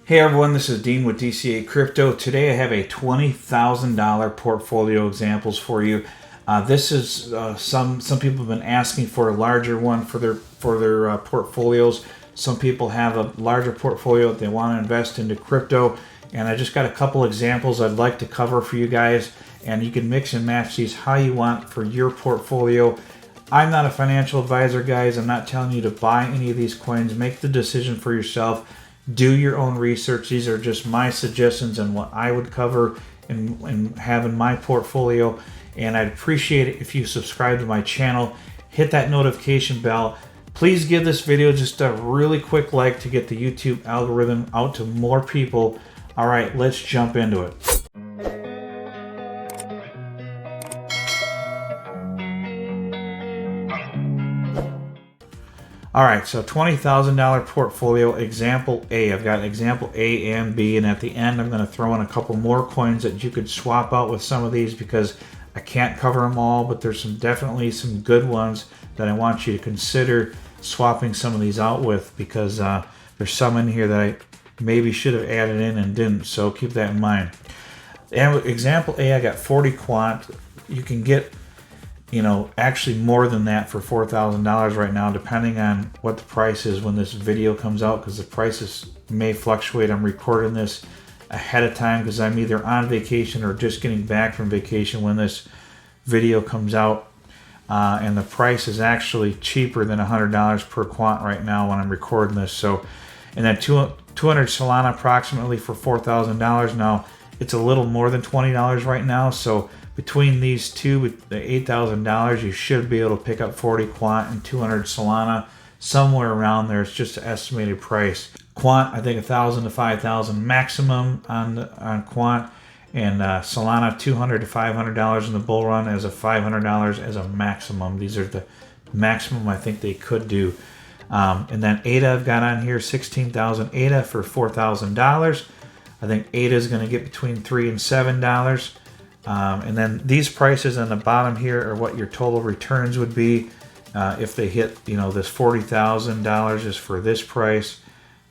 Hey everyone, this is Dean with DCA Crypto. Today I have a $20,000 portfolio examples for you. This is some people have been asking for a larger one for their portfolios. Some people have a larger portfolio that they want to invest into crypto, and I just got a couple examples I'd like to cover for you guys. And you can mix and match these how you want for your portfolio. I'm not a financial advisor, guys. I'm not telling you to buy any of these coins. Make the decision for yourself. Do your own research. These are just my suggestions and what I would cover and have in my portfolio. And I'd appreciate it if you subscribe to my channel. Hit that notification bell. Please give this video just a really quick like to get the YouTube algorithm out to more people. All right, let's jump into it. All right, so $20,000 portfolio, example A. I've got example A and B, and at the end I'm going to throw in a couple more coins that you could swap out with some of these because I can't cover them all, but there's definitely some good ones that I want you to consider swapping some of these out with because there's some in here that I maybe should have added in and didn't, so keep that in mind. And with example A, I got 40 quant. You can get actually more than that for $4,000 right now, depending on what the price is when this video comes out, because the prices may fluctuate. I'm recording this ahead of time because I'm either on vacation or just getting back from vacation when this video comes out. And the price is actually cheaper than $100 per quant right now when I'm recording this. So, and then 200 Solana approximately for $4,000. Now, it's a little more than $20 right now. So between these two, with the $8,000, you should be able to pick up 40 quant and 200 Solana, somewhere around there. It's just an estimated price. Quant, I think $1,000 to $5,000 maximum on quant, and Solana $200 to $500 in the bull run as a $500 as a maximum. These are the maximum I think they could do. And then ADA I've got on here, 16,000 ADA for $4,000. I think ADA is going to get between $3 and $7. And then these prices on the bottom here are what your total returns would be if they hit, this $40,000 is for this price,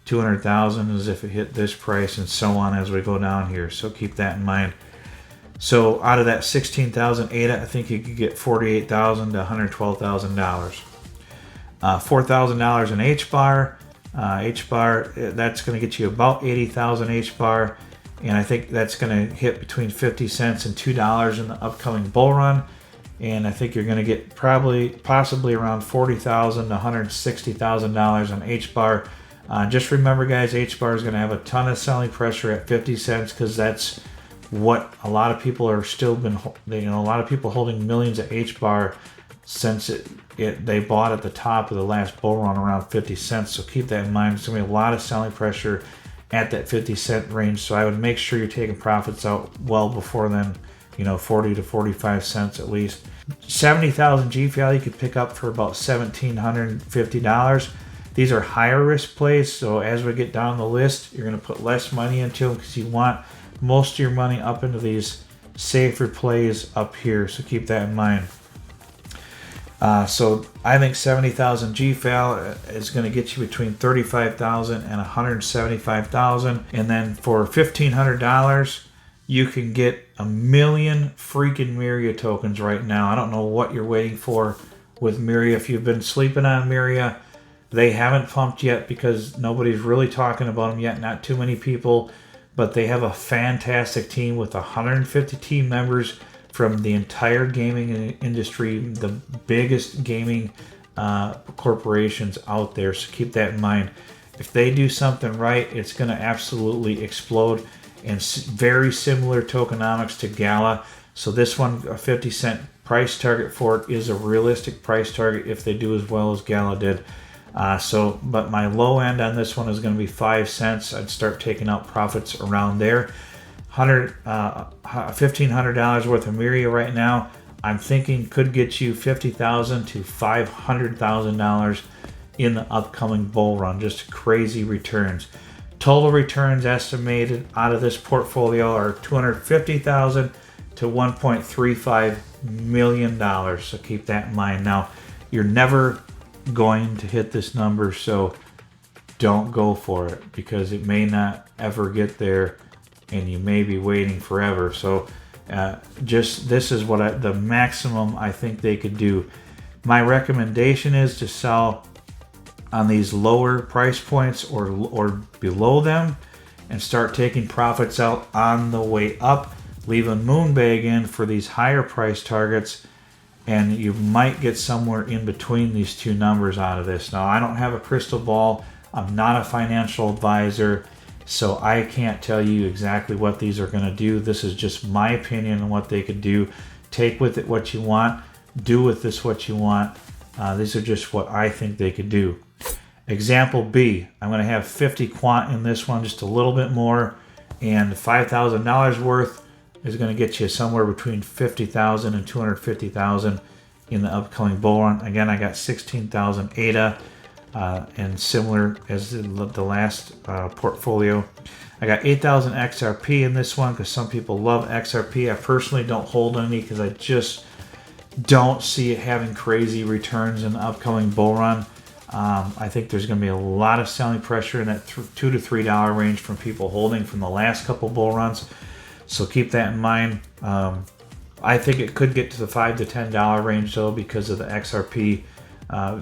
200,000 is if it hit this price, and so on as we go down here. So keep that in mind. So out of that 16,000 ADA, I think you could get $48,000 to $112,000. $4,000 in H-bar. H-bar, that's going to get you about 80,000 H-bar. And I think that's going to hit between 50 cents and $2 in the upcoming bull run. And I think you're going to get possibly around $40,000 to $160,000 on H-bar. Just remember, guys, H-bar is going to have a ton of selling pressure at 50 cents because that's what a lot of people are still been, a lot of people holding millions of H-bar since they bought at the top of the last bull run around 50 cents. So keep that in mind. There's going to be a lot of selling pressure at that 50 cent range, so I would make sure you're taking profits out well before then, 40 to 45 cents at least. 70,000 GFAL you could pick up for about $1,750. These are higher risk plays, so as we get down the list, you're going to put less money into them because you want most of your money up into these safer plays up here, so keep that in mind. So I think 70,000 GFAL is going to get you between 35,000 and 175,000. And then for $1,500, you can get 1 million freaking Myria tokens right now. I don't know what you're waiting for with Myria. If you've been sleeping on Myria, they haven't pumped yet because nobody's really talking about them yet. Not too many people, but they have a fantastic team with 150 team members from the entire gaming industry, the biggest gaming corporations out there. So keep that in mind. If they do something right, it's going to absolutely explode. And very similar tokenomics to Gala. So this one, a 50 cent price target for it is a realistic price target if they do as well as Gala did. But my low end on this one is going to be 5 cents. I'd start taking out profits around there. $1,500 worth of Myria right now, I'm thinking could get you $50,000 to $500,000 in the upcoming bull run. Just crazy returns. Total returns estimated out of this portfolio are $250,000 to $1.35 million. So keep that in mind. Now, you're never going to hit this number, so don't go for it because it may not ever get there and you may be waiting forever. So just this is what the maximum I think they could do. My recommendation is to sell on these lower price points or below them and start taking profits out on the way up. Leave a moon bag in for these higher price targets, and you might get somewhere in between these two numbers out of this. Now, I don't have a crystal ball. I'm not a financial advisor, so I can't tell you exactly what these are going to do. This is just my opinion on what they could do. Take with it what you want. Do with this what you want. These are just what I think they could do. Example B, I'm going to have 50 quant in this one, just a little bit more, and $5,000 worth is going to get you somewhere between $50,000 and $250,000 in the upcoming bull run. Again, I got 16,000 ADA, and similar as the last portfolio. I got 8,000 XRP in this one because some people love XRP. I personally don't hold any because I just don't see it having crazy returns in the upcoming bull run. I think there's going to be a lot of selling pressure in that $2 to $3 range from people holding from the last couple bull runs. So keep that in mind. I think it could get to the $5 to $10 range though because of the XRP,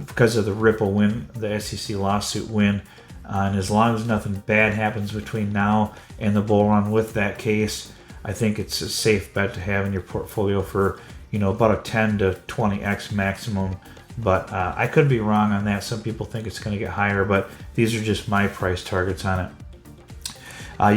because of the Ripple win, the SEC lawsuit win. And as long as nothing bad happens between now and the bull run with that case, I think it's a safe bet to have in your portfolio for, about a 10 to 20x maximum. But I could be wrong on that. Some people think it's going to get higher, but these are just my price targets on it.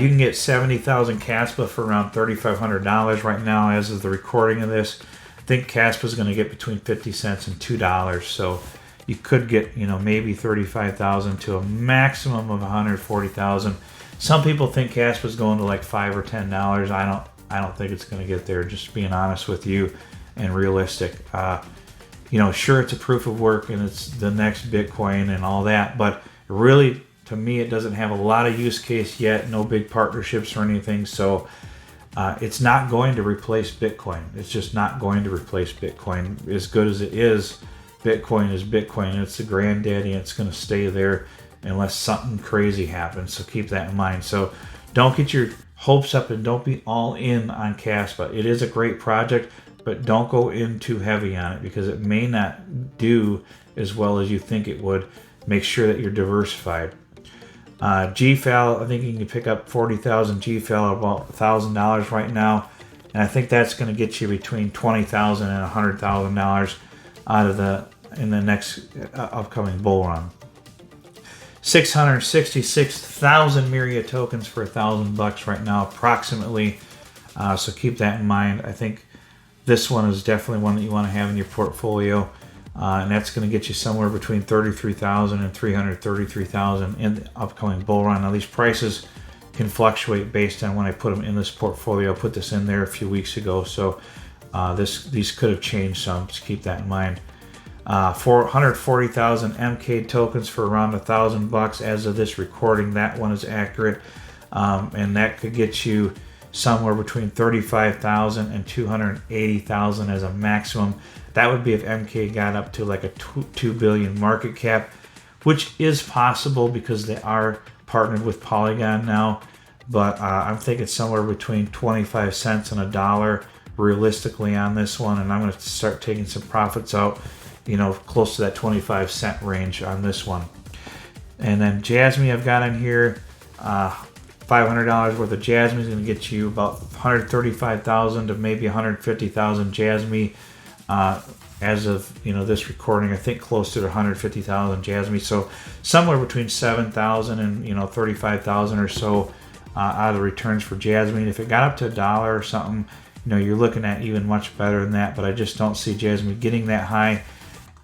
You can get 70,000 CASPA for around $3,500 right now as of the recording of this. I think CASPA is going to get between 50 cents and $2. So you could get, maybe 35,000 to a maximum of 140,000. Some people think CASPA is going to like $5 or $10. I don't think it's going to get there, just being honest with you and realistic. Sure, it's a proof of work and it's the next Bitcoin and all that, but really, to me, it doesn't have a lot of use case yet, no big partnerships or anything, so it's not going to replace Bitcoin. It's just not going to replace Bitcoin. As good as it is, Bitcoin is Bitcoin. It's the granddaddy, and it's going to stay there unless something crazy happens, so keep that in mind. So don't get your hopes up and don't be all in on CASPA. It is a great project, but don't go in too heavy on it because it may not do as well as you think it would. Make sure that you're diversified. GFAL, I think you can pick up 40,000 GFAL, about $1,000 right now, and I think that's going to get you between $20,000 and $100,000 in the next upcoming bull run. 666,000 Myria tokens for $1,000 right now, approximately. So keep that in mind. I think this one is definitely one that you want to have in your portfolio. And that's going to get you somewhere between $33,000 and $333,000 in the upcoming bull run. Now, these prices can fluctuate based on when I put them in this portfolio. I put this in there a few weeks ago, so these could have changed some. Just keep that in mind. 440,000 MK tokens for around $1,000 as of this recording. That one is accurate, and that could get you somewhere between 35,000 and 280,000 as a maximum. That would be if MK got up to like a 2 billion market cap, which is possible because they are partnered with Polygon now. But I'm thinking somewhere between 25 cents and $1 realistically on this one, and I'm going to start taking some profits out, close to that 25 cent range on this one. And then Jasmine I've got in here, $500 worth of Jasmine is going to get you about 135,000 to maybe 150,000 Jasmine. As of this recording, I think close to 150,000 Jasmine. So somewhere between 7,000 and 35,000 or so out of the returns for Jasmine. If it got up to $1 or something, you're looking at even much better than that. But I just don't see Jasmine getting that high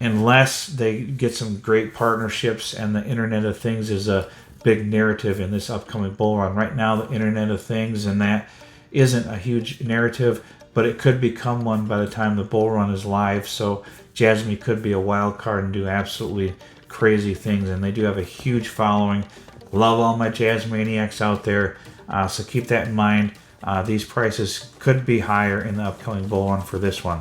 unless they get some great partnerships, and the Internet of Things is a big narrative in this upcoming bull run. Right now, the Internet of Things and that isn't a huge narrative, but it could become one by the time the bull run is live. So Jasmine could be a wild card and do absolutely crazy things, and they do have a huge following. Love all my Jasmaniacs out there, so keep that in mind. These prices could be higher in the upcoming bull run for this one.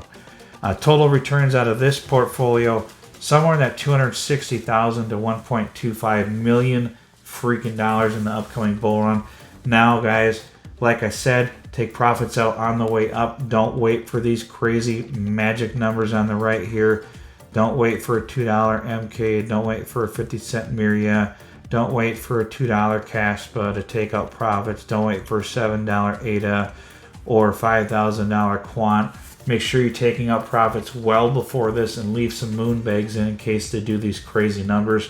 Total returns out of this portfolio, somewhere in that 260,000 to 1.25 million freaking dollars in the upcoming bull run. Now, guys, like I said, take profits out on the way up. Don't wait for these crazy magic numbers on the right here. Don't wait for a $2 MK. Don't wait for a 50-cent Miria. Don't wait for a $2 Caspa to take out profits. Don't wait for a $7 ADA or $5,000 Quant. Make sure you're taking out profits well before this and leave some moon bags in case they do these crazy numbers.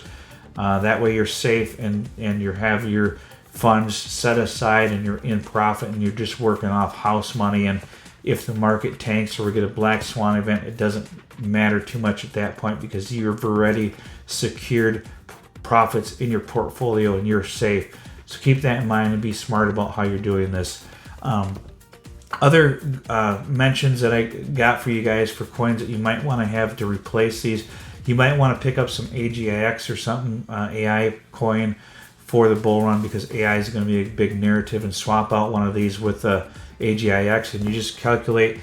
That way you're safe and you have your funds set aside and you're in profit and you're just working off house money. And if the market tanks or we get a black swan event, it doesn't matter too much at that point because you've already secured profits in your portfolio and you're safe. So keep that in mind and be smart about how you're doing this. Other mentions that I got for you guys for coins that you might want to have to replace these. You might want to pick up some AGIX or something, AI coin for the bull run because AI is going to be a big narrative, and swap out one of these with AGIX and you just calculate,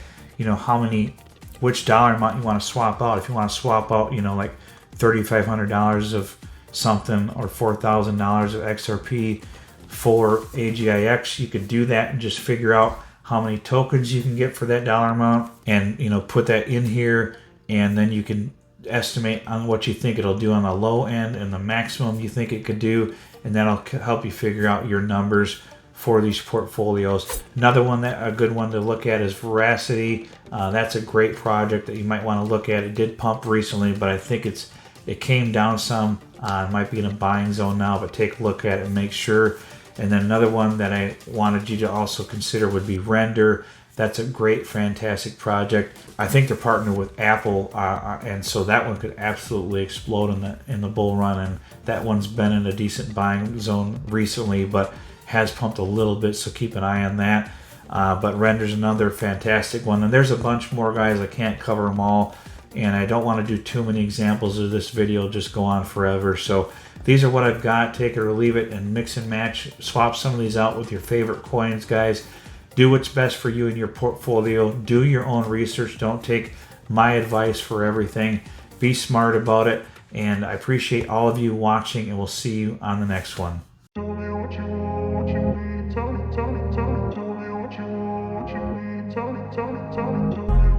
which dollar amount you want to swap out. If you want to swap out, like $3,500 of something or $4,000 of XRP for AGIX, you could do that and just figure out how many tokens you can get for that dollar amount and put that in here, and then you can estimate on what you think it'll do on the low end and the maximum you think it could do, and that'll help you figure out your numbers for these portfolios. Another one a good one to look at is Veracity. That's a great project that you might want to look at. It did pump recently, but I think it came down some. It might be in a buying zone now, but take a look at it and make sure. And then another one that I wanted you to also consider would be Render. That's a great, fantastic project. I think they're partnered with Apple, and so that one could absolutely explode in the bull run. And that one's been in a decent buying zone recently, but has pumped a little bit, so keep an eye on that. But Render's another fantastic one. And there's a bunch more, guys. I can't cover them all, and I don't want to do too many examples of this video, just go on forever. So these are what I've got. Take it or leave it and mix and match. Swap some of these out with your favorite coins, guys. Do what's best for you in your portfolio. Do your own research. Don't take my advice for everything. Be smart about it. And I appreciate all of you watching, and we'll see you on the next one. Tell me what you want, what you need. Tell me, tell me, tell me. Tell me what you want, what you need. Tell me, tell me, tell me.